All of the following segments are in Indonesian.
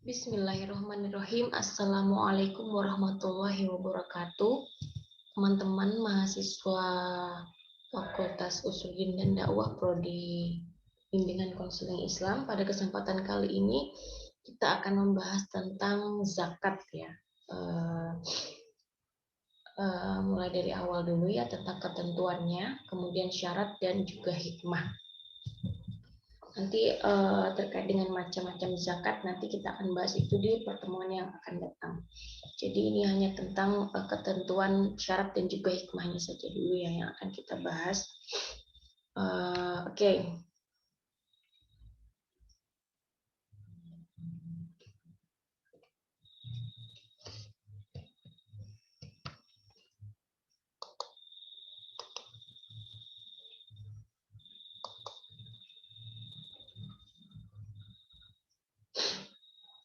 Bismillahirrahmanirrahim. Assalamualaikum warahmatullahi wabarakatuh. Teman-teman mahasiswa Fakultas Usuluddin dan Dakwah Prodi Bimbingan Konseling Islam. Pada kesempatan kali ini kita akan membahas tentang zakat ya. Mulai dari awal dulu ya, tentang ketentuannya, kemudian syarat dan juga hikmah. Nanti terkait dengan macam-macam zakat, nanti kita akan bahas itu di pertemuan yang akan datang. Jadi ini hanya tentang ketentuan, syarat, dan juga hikmahnya saja dulu yang akan kita bahas. Oke.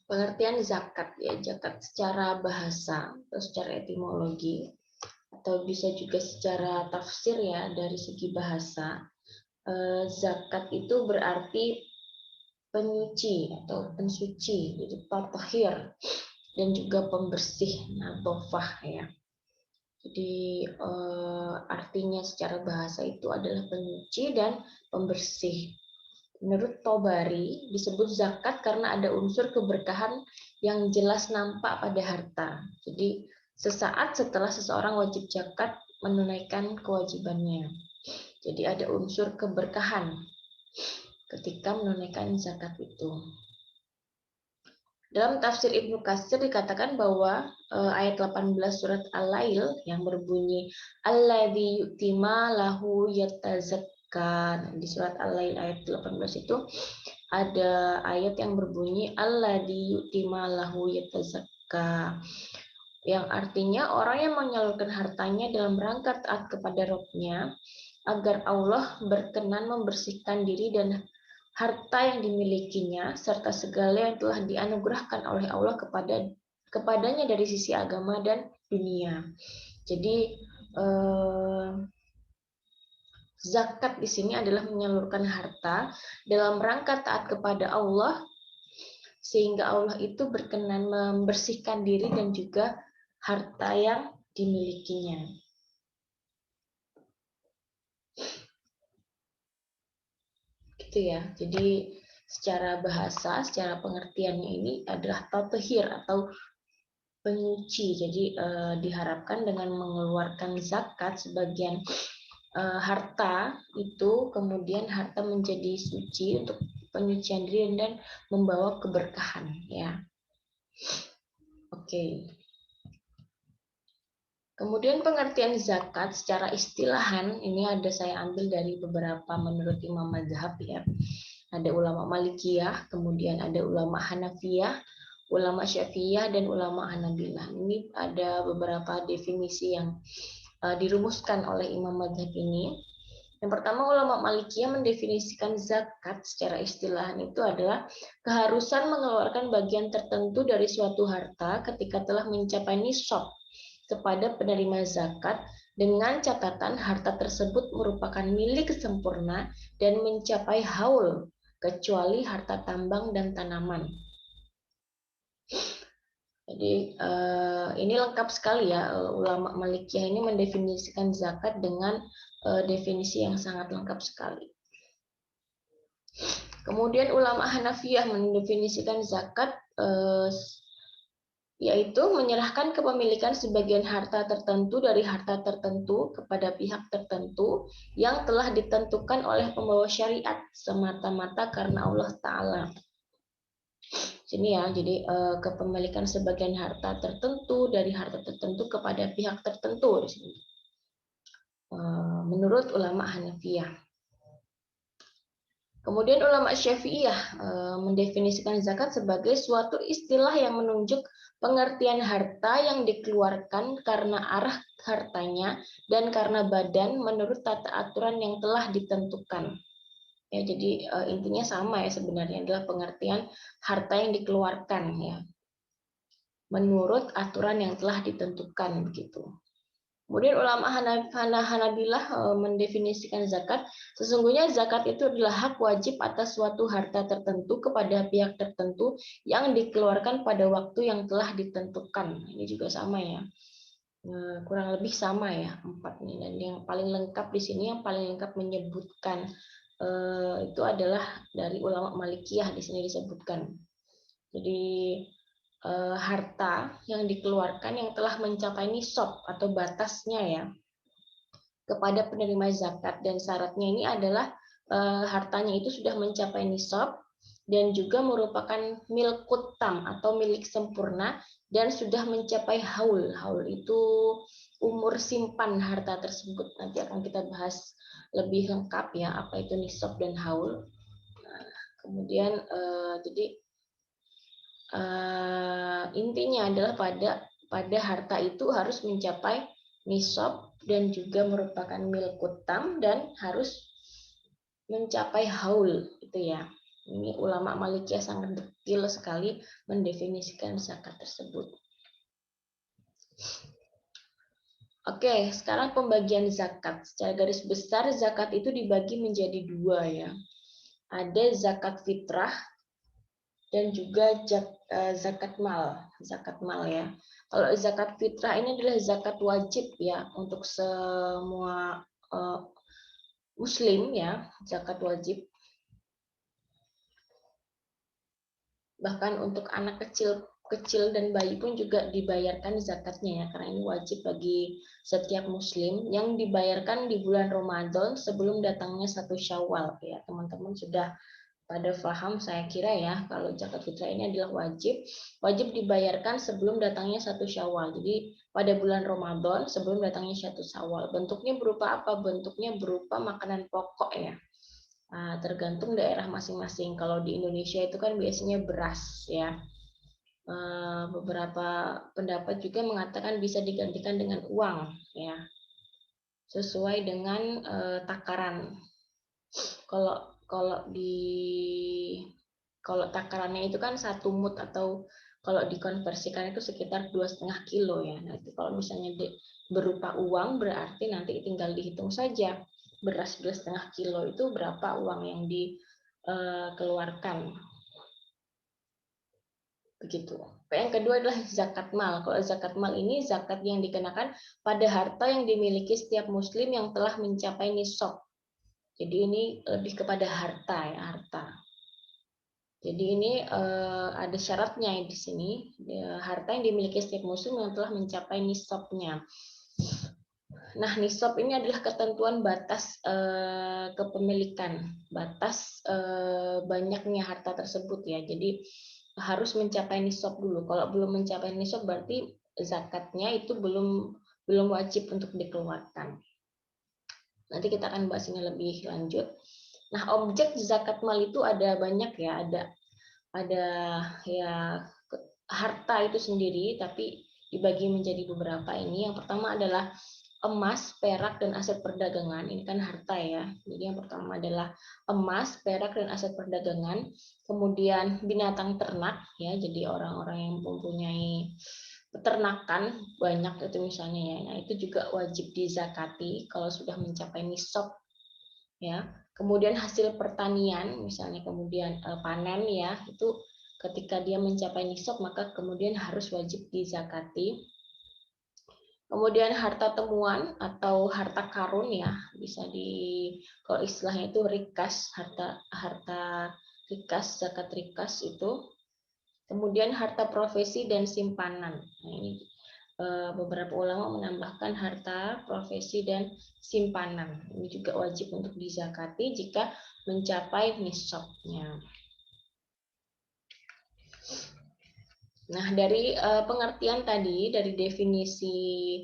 Pengertian zakat ya, zakat secara bahasa atau secara etimologi atau bisa juga secara tafsir ya dari segi bahasa. Zakat itu berarti penyuci atau pensuci, jadi tatahir, dan juga pembersih, nadofah ya. Jadi artinya secara bahasa itu adalah penyuci dan pembersih. Menurut Tobari, disebut zakat karena ada unsur keberkahan yang jelas nampak pada harta. Jadi sesaat setelah seseorang wajib zakat menunaikan kewajibannya. Jadi ada unsur keberkahan ketika menunaikan zakat itu. Dalam tafsir Ibnu Katsir dikatakan bahwa ayat 18 surat Al-Lail yang berbunyi alladzi yu'tima lahu yatazakka. Di surat Al-Lail ayat 18 itu ada ayat yang berbunyi alladzi yu'tima lahu yatazakka, yang artinya orang yang menyalurkan hartanya dalam rangka taat kepada Rabb-Nya agar Allah berkenan membersihkan diri dan harta yang dimilikinya serta segala yang telah dianugerahkan oleh Allah kepadanya dari sisi agama dan dunia. Jadi zakat di sini adalah menyalurkan harta dalam rangka taat kepada Allah sehingga Allah itu berkenan membersihkan diri dan juga harta yang dimilikinya. Gitu ya. Jadi secara bahasa, secara pengertiannya ini adalah tatahir atau penyuci. Jadi diharapkan dengan mengeluarkan zakat sebagian harta itu, kemudian harta menjadi suci untuk penyucian diri dan membawa keberkahan ya. Oke. Kemudian pengertian zakat secara istilahan ini ada saya ambil dari beberapa menurut Imam Mazhab ya. Ada ulama Malikiyah, kemudian ada ulama Hanafiyah, ulama Syafi'iyah, dan ulama Hanabilah. Ini ada beberapa definisi yang dirumuskan oleh Imam Mazhab ini. Yang pertama, ulama Malikiyah mendefinisikan zakat secara istilahan itu adalah keharusan mengeluarkan bagian tertentu dari suatu harta ketika telah mencapai nisab kepada penerima zakat dengan catatan harta tersebut merupakan milik sempurna dan mencapai haul kecuali harta tambang dan tanaman. Jadi ini lengkap sekali ya, ulama Malikiyah ini mendefinisikan zakat dengan definisi yang sangat lengkap sekali. Kemudian ulama Hanafiyah mendefinisikan zakat yaitu menyerahkan kepemilikan sebagian harta tertentu dari harta tertentu kepada pihak tertentu yang telah ditentukan oleh pembawa syariat semata-mata karena Allah Ta'ala. Sini ya, jadi kepemilikan sebagian harta tertentu dari harta tertentu kepada pihak tertentu di sini. Menurut ulama Hanafiyah. Kemudian ulama Syafi'iyah mendefinisikan zakat sebagai suatu istilah yang menunjuk pengertian harta yang dikeluarkan karena arah hartanya dan karena badan menurut tata aturan yang telah ditentukan. Ya, jadi intinya sama ya sebenarnya, adalah pengertian harta yang dikeluarkan ya menurut aturan yang telah ditentukan begitu. Kemudian ulama Hanabilah mendefinisikan zakat, sesungguhnya zakat itu adalah hak wajib atas suatu harta tertentu kepada pihak tertentu yang dikeluarkan pada waktu yang telah ditentukan. Ini juga sama ya. Kurang lebih sama ya, 4 nih. Dan yang paling lengkap di sini, yang paling lengkap menyebutkan itu adalah dari ulama Malikiyah, di sini disebutkan. Jadi harta yang dikeluarkan yang telah mencapai nisab atau batasnya ya kepada penerima zakat, dan syaratnya ini adalah hartanya itu sudah mencapai nisab dan juga merupakan milkut tam atau milik sempurna dan sudah mencapai haul. Haul itu umur simpan harta tersebut. Nanti akan kita bahas lebih lengkap ya apa itu nisab dan haul. Nah, kemudian jadi intinya adalah pada harta itu harus mencapai nisab dan juga merupakan milkut tam dan harus mencapai haul itu ya. Ini ulama Malikiyah sangat detail sekali mendefinisikan zakat tersebut. Oke, sekarang pembagian zakat. Secara garis besar zakat itu dibagi menjadi 2 ya. Ada zakat fitrah dan juga zakat mal ya. Kalau zakat fitrah ini adalah zakat wajib ya untuk semua muslim ya, zakat wajib. Bahkan untuk anak kecil dan bayi pun juga dibayarkan zakatnya ya, karena ini wajib bagi setiap muslim yang dibayarkan di bulan Ramadan sebelum datangnya 1 Syawal ya. Teman-teman sudah pada paham saya kira ya, kalau zakat fitrah ini adalah wajib dibayarkan sebelum datangnya 1 Syawal. Jadi pada bulan Ramadan sebelum datangnya 1 Syawal. Bentuknya berupa apa? Bentuknya berupa makanan pokok ya. Nah, tergantung daerah masing-masing. Kalau di Indonesia itu kan biasanya beras ya. Beberapa pendapat juga mengatakan bisa digantikan dengan uang ya, sesuai dengan takaran. Kalau takarannya itu kan 1 mut, atau kalau dikonversikan itu sekitar 2,5 kilo ya. Nah, itu kalau misalnya berupa uang berarti nanti tinggal dihitung saja beras 2,5 kilo itu berapa uang yang dikeluarkan. Begitu. Yang kedua adalah zakat mal. Kalau zakat mal ini zakat yang dikenakan pada harta yang dimiliki setiap muslim yang telah mencapai nisab. Jadi ini lebih kepada harta ya, harta. Jadi ini ada syaratnya di sini, harta yang dimiliki setiap muslim yang telah mencapai nisabnya. Nah, nisab ini adalah ketentuan batas kepemilikan, batas banyaknya harta tersebut ya. Jadi harus mencapai nisab dulu. Kalau belum mencapai nisab berarti zakatnya itu belum wajib untuk dikeluarkan. Nanti kita akan bahas ini lebih lanjut. Nah, objek zakat mal itu ada banyak ya, ada ya harta itu sendiri, tapi dibagi menjadi beberapa ini. Yang pertama adalah emas, perak, dan aset perdagangan. Ini kan harta ya. Jadi yang pertama adalah emas, perak, dan aset perdagangan. Kemudian binatang ternak ya. Jadi orang-orang yang mempunyai peternakan banyak itu misalnya ya. Nah, itu juga wajib dizakati kalau sudah mencapai nisab ya. Kemudian hasil pertanian misalnya, kemudian panen ya, itu ketika dia mencapai nisab maka kemudian harus wajib dizakati. Kemudian harta temuan atau harta karun ya, bisa kalau istilahnya itu rikas, harta rikas, zakat rikas itu. Kemudian harta profesi dan simpanan. Nah, ini beberapa ulama menambahkan harta profesi dan simpanan. Ini juga wajib untuk dizakati jika mencapai nisabnya. Nah, dari pengertian tadi, dari definisi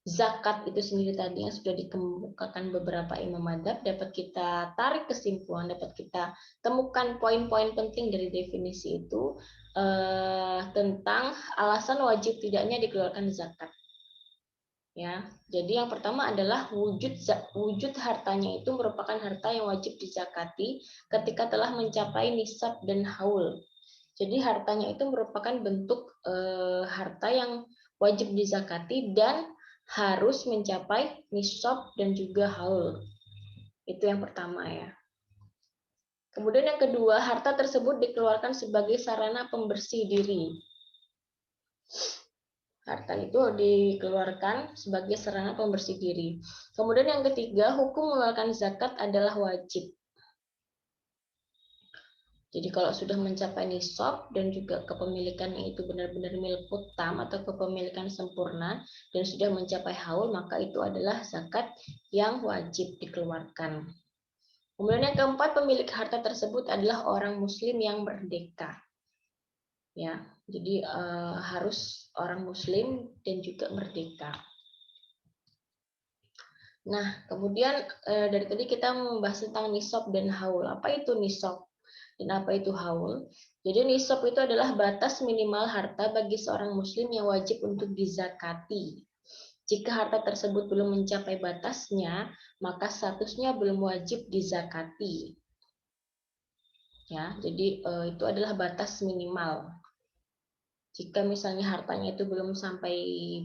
zakat itu sendiri tadi yang sudah dikemukakan beberapa imam madzhab, dapat kita tarik kesimpulan, dapat kita temukan poin-poin penting dari definisi itu tentang alasan wajib tidaknya dikeluarkan zakat. Ya, jadi yang pertama adalah wujud hartanya itu merupakan harta yang wajib dizakati ketika telah mencapai nisab dan haul. Jadi hartanya itu merupakan bentuk harta yang wajib dizakati dan harus mencapai nisab dan juga haul. Itu yang pertama ya. Kemudian yang kedua, harta tersebut dikeluarkan sebagai sarana pembersih diri. Harta itu dikeluarkan sebagai sarana pembersih diri. Kemudian yang ketiga, hukum mengeluarkan zakat adalah wajib. Jadi kalau sudah mencapai nisab dan juga kepemilikannya itu benar-benar milik putam atau kepemilikan sempurna dan sudah mencapai haul, maka itu adalah zakat yang wajib dikeluarkan. Kemudian yang keempat, pemilik harta tersebut adalah orang muslim yang merdeka. Ya, jadi harus orang muslim dan juga merdeka. Nah, kemudian dari tadi kita membahas tentang nisab dan haul. Apa itu nisab dan apa itu haul? Jadi nisab itu adalah batas minimal harta bagi seorang muslim yang wajib untuk dizakati. Jika harta tersebut belum mencapai batasnya, maka statusnya belum wajib dizakati. Ya, jadi itu adalah batas minimal. Jika misalnya hartanya itu belum sampai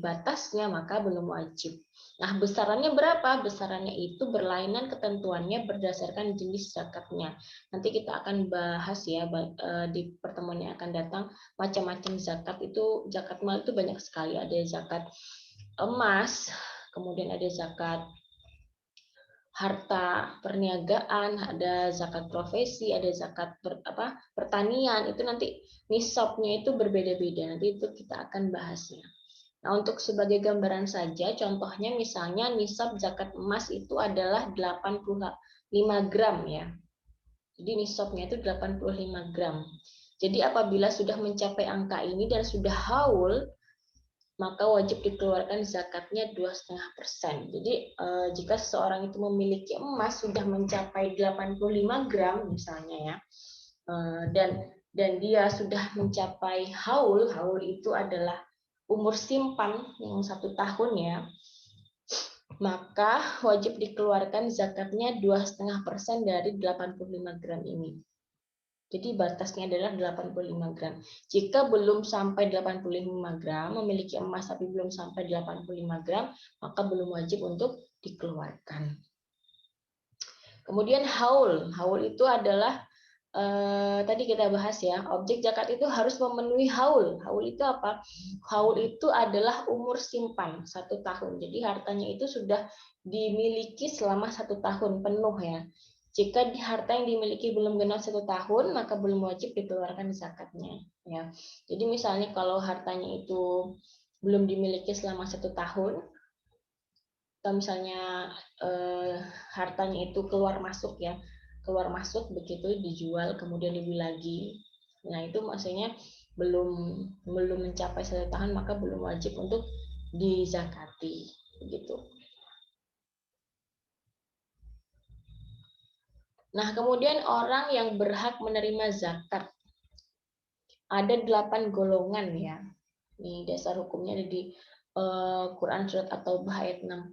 batasnya, maka belum wajib. Nah, besarannya berapa? Besarannya itu berlainan ketentuannya berdasarkan jenis zakatnya. Nanti kita akan bahas ya di pertemuan yang akan datang, macam-macam zakat itu, zakat mal itu banyak sekali. Ada zakat emas, kemudian ada zakat harta perniagaan, ada zakat profesi, ada zakat pertanian. Itu nanti nisabnya itu berbeda-beda. Nanti itu kita akan bahasnya. Nah, untuk sebagai gambaran saja, contohnya misalnya nisab zakat emas itu adalah 85 gram ya. Jadi nisabnya itu 85 gram. Jadi apabila sudah mencapai angka ini dan sudah haul, maka wajib dikeluarkan zakatnya 2,5%. Jadi jika seseorang itu memiliki emas sudah mencapai 85 gram misalnya ya, dan dia sudah mencapai haul, haul itu adalah umur simpan yang 1 tahun ya, maka wajib dikeluarkan zakatnya 2,5% dari 85 gram ini. Jadi batasnya adalah 85 gram. Jika belum sampai 85 gram, memiliki emas tapi belum sampai 85 gram, maka belum wajib untuk dikeluarkan. Kemudian haul. Haul itu adalah tadi kita bahas ya, objek zakat itu harus memenuhi haul. Haul itu apa? Haul itu adalah umur simpan 1 tahun. Jadi hartanya itu sudah dimiliki selama 1 tahun penuh ya. Jika harta yang dimiliki belum genap 1 tahun, maka belum wajib dikeluarkan zakatnya. Ya, jadi misalnya kalau hartanya itu belum dimiliki selama 1 tahun, atau misalnya hartanya itu keluar masuk ya, keluar masuk begitu dijual kemudian dibeli lagi. Nah itu maksudnya belum mencapai 1 tahun maka belum wajib untuk dizakati begitu. Nah, kemudian orang yang berhak menerima zakat. Ada 8 golongan ya. Ini dasar hukumnya ada di Quran surat At-Taubah ayat 60.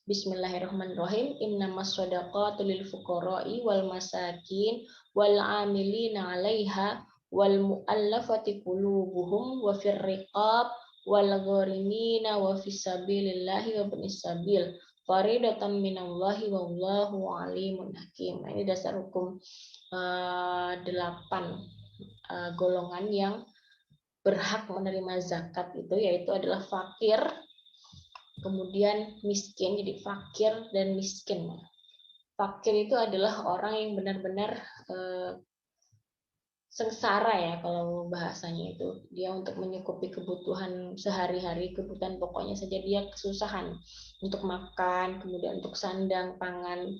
Bismillahirrahmanirrahim. Innamas shadaqatu lil fuqara'i wal masakin wal 'amilina 'alaiha wal mu'allafati qulubuhum wa fir riqab wal gharimina wa fis sabilillahi wa ibnis sabil faridatan minallahi wallahu alimun hakim. Nah, ini dasar hukum 8 golongan yang berhak menerima zakat itu yaitu adalah fakir, kemudian miskin. Jadi fakir dan miskin. Fakir itu adalah orang yang benar-benar sengsara ya kalau bahasanya itu. Dia untuk menyukupi kebutuhan sehari-hari, kebutuhan pokoknya saja dia kesusahan untuk makan, kemudian untuk sandang, pangan,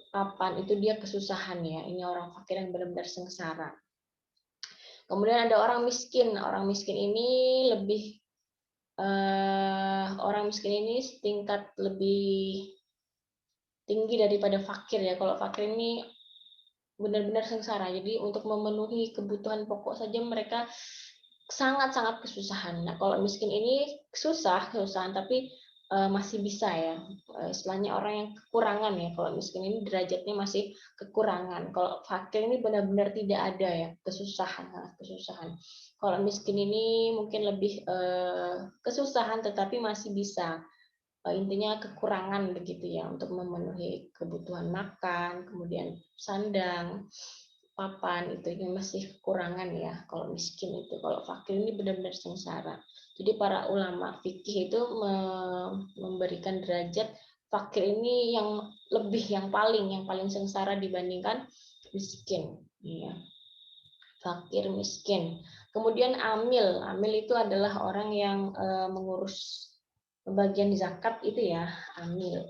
papan itu dia kesusahan ya. Ini orang fakir yang benar-benar sengsara. Kemudian ada orang miskin. Orang miskin ini lebih orang miskin ini tingkat lebih tinggi daripada fakir ya. Kalau fakir ini benar-benar sengsara. Jadi untuk memenuhi kebutuhan pokok saja mereka sangat-sangat kesusahan. Nah, kalau miskin ini kesusahan tapi masih bisa ya. Istilahnya orang yang kekurangan ya. Kalau miskin ini derajatnya masih kekurangan. Kalau fakir ini benar-benar tidak ada ya, kesusahan. Kalau miskin ini mungkin lebih kesusahan tetapi masih bisa. intinya kekurangan begitu ya, untuk memenuhi kebutuhan makan, kemudian sandang, papan, itu masih kekurangan ya kalau miskin itu. Kalau fakir ini benar-benar sengsara. Jadi para ulama fikih itu memberikan derajat fakir ini yang lebih, yang paling sengsara dibandingkan miskin ya. Fakir, miskin. Kemudian amil itu adalah orang yang mengurus bagian zakat itu ya, amil.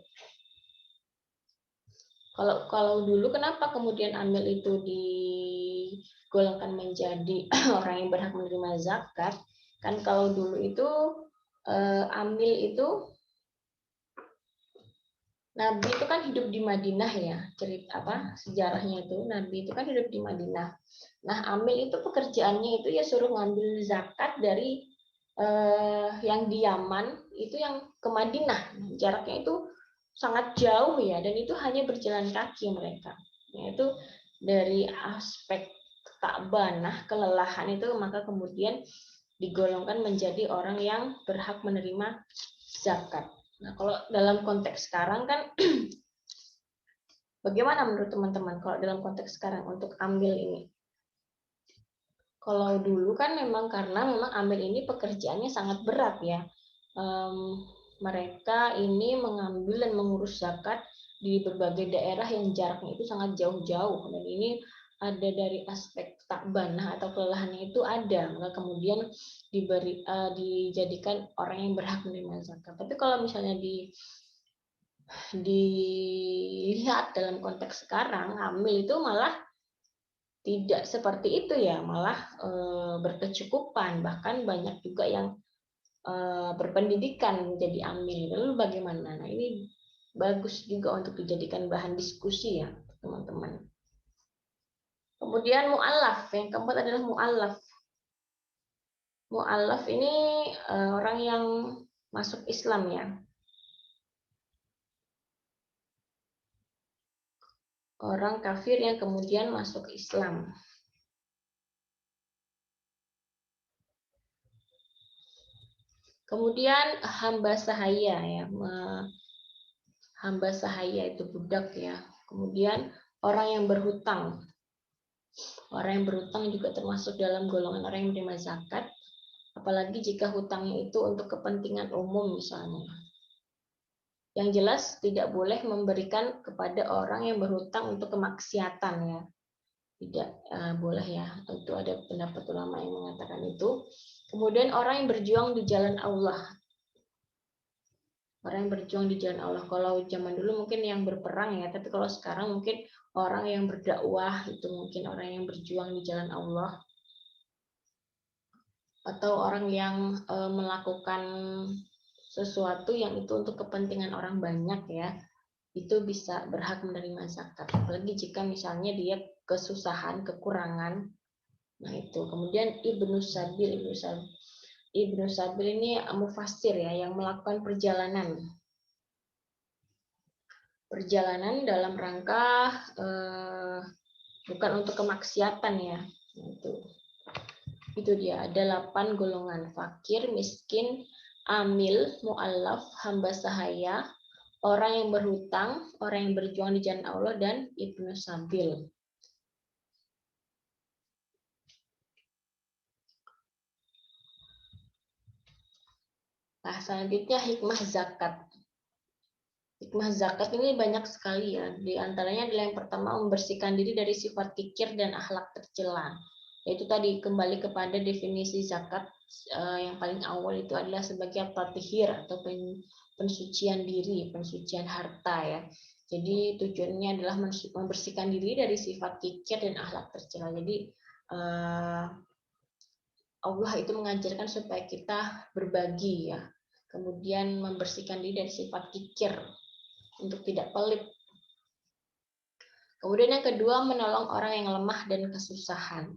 Kalau dulu kenapa kemudian amil itu digolongkan menjadi orang yang berhak menerima zakat? Kan kalau dulu itu amil itu, Nabi itu kan hidup di Madinah ya, sejarahnya itu Nabi itu kan hidup di Madinah. Nah, amil itu pekerjaannya itu ya suruh ngambil zakat dari yang di Yaman itu yang ke Madinah. Jaraknya itu sangat jauh ya, dan itu hanya berjalan kaki mereka. Yaitu dari aspek takbanah, kelelahan itu, maka kemudian digolongkan menjadi orang yang berhak menerima zakat. Nah, kalau dalam konteks sekarang kan bagaimana menurut teman-teman kalau dalam konteks sekarang untuk ambil ini? Kalau dulu kan memang karena memang ambil ini pekerjaannya sangat berat ya. Mereka ini mengambil dan mengurus zakat di berbagai daerah yang jaraknya itu sangat jauh-jauh, dan ini ada dari aspek takbanah atau kelelahannya itu ada, maka kemudian dijadikan orang yang berhak menerima zakat. Tapi kalau misalnya dilihat dalam konteks sekarang, amil itu malah tidak seperti itu ya, malah berkecukupan, bahkan banyak juga yang berpendidikan menjadi amil. Lalu bagaimana? Nah, ini bagus juga untuk dijadikan bahan diskusi ya, teman-teman. Kemudian mu'allaf, yang keempat adalah mu'allaf. Mu'allaf ini orang yang masuk Islam ya. Orang kafir yang kemudian masuk Islam. Kemudian hamba sahaya ya, hamba sahaya itu budak ya. Kemudian orang yang berhutang. Orang yang berhutang juga termasuk dalam golongan orang yang menerima zakat, apalagi jika hutangnya itu untuk kepentingan umum misalnya. Yang jelas tidak boleh memberikan kepada orang yang berhutang untuk kemaksiatan ya. Tidak boleh ya. Itu ada pendapat ulama yang mengatakan itu. Kemudian orang yang berjuang di jalan Allah. Orang yang berjuang di jalan Allah. Kalau zaman dulu mungkin yang berperang ya, tapi kalau sekarang mungkin orang yang berdakwah, itu mungkin orang yang berjuang di jalan Allah. Atau orang yang melakukan sesuatu yang itu untuk kepentingan orang banyak ya, itu bisa berhak menerima zakat. Apalagi jika misalnya dia kesusahan, kekurangan. Nah itu. Kemudian Ibnu Sabil ini mufassir ya, yang melakukan perjalanan dalam rangka bukan untuk kemaksiatan ya. Itu dia, ada 8 golongan: fakir, miskin, amil, mu'allaf, hamba sahaya, orang yang berhutang, orang yang berjuang di jalan Allah, dan ibnu sabil. Nah, selanjutnya hikmah zakat. Hikmah zakat ini banyak sekali ya. Di antaranya adalah yang pertama, membersihkan diri dari sifat kikir dan akhlak tercela. Yaitu tadi kembali kepada definisi zakat yang paling awal itu adalah sebagai tathir atau pensucian diri, pensucian harta ya. Jadi tujuannya adalah membersihkan diri dari sifat kikir dan akhlak tercela. Jadi Allah itu mengajarkan supaya kita berbagi ya. Kemudian membersihkan diri dari sifat kikir untuk tidak pelit. Kemudian yang kedua, menolong orang yang lemah dan kesusahan.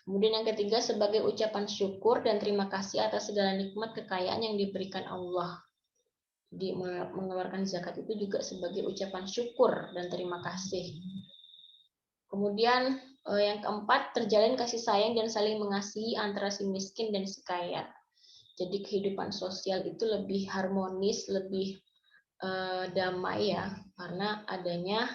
Kemudian yang ketiga, sebagai ucapan syukur dan terima kasih atas segala nikmat kekayaan yang diberikan Allah. Di mengeluarkan zakat itu juga sebagai ucapan syukur dan terima kasih. Kemudian yang keempat, terjalin kasih sayang dan saling mengasihi antara si miskin dan si kaya. Jadi kehidupan sosial itu lebih harmonis, lebih damai ya, karena adanya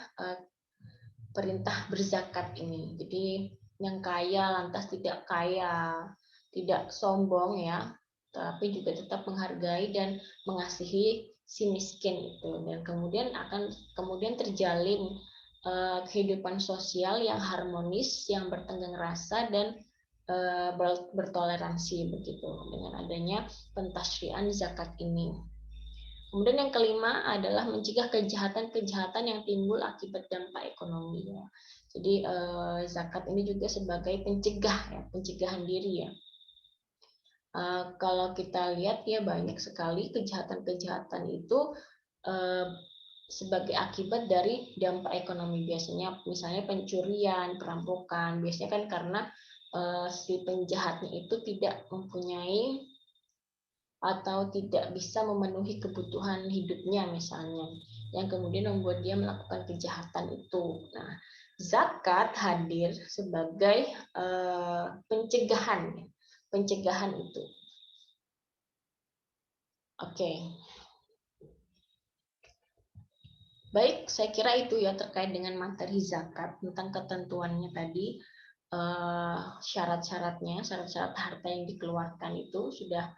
perintah berzakat ini. Jadi yang kaya lantas tidak kaya, tidak sombong ya, tapi juga tetap menghargai dan mengasihi si miskin itu. Dan kemudian terjalin kehidupan sosial yang harmonis, yang bertenggang rasa dan bertoleransi begitu dengan adanya pentasyri'an zakat ini. Kemudian yang kelima adalah mencegah kejahatan-kejahatan yang timbul akibat dampak ekonomi. Ya. Jadi zakat ini juga sebagai pencegah ya, pencegahan diri ya. Kalau kita lihat ya banyak sekali kejahatan-kejahatan itu sebagai akibat dari dampak ekonomi, biasanya misalnya pencurian, perampokan, biasanya kan karena si penjahatnya itu tidak mempunyai atau tidak bisa memenuhi kebutuhan hidupnya misalnya, yang kemudian membuat dia melakukan kejahatan itu. Nah, zakat hadir sebagai pencegahan itu. Oke. Baik, saya kira itu ya terkait dengan materi zakat, tentang ketentuannya tadi, syarat-syaratnya, syarat-syarat harta yang dikeluarkan itu sudah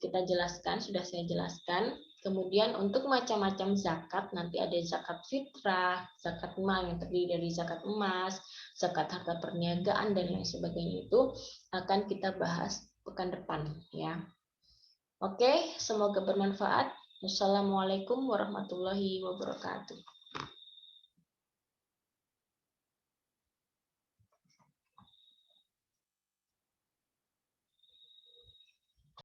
kita jelaskan, sudah saya jelaskan. Kemudian untuk macam-macam zakat, nanti ada zakat fitrah, zakat mal yang terdiri dari zakat emas, zakat harta perniagaan, dan lain sebagainya itu akan kita bahas pekan depan. Ya. Oke, semoga bermanfaat. Wassalamualaikum warahmatullahi wabarakatuh.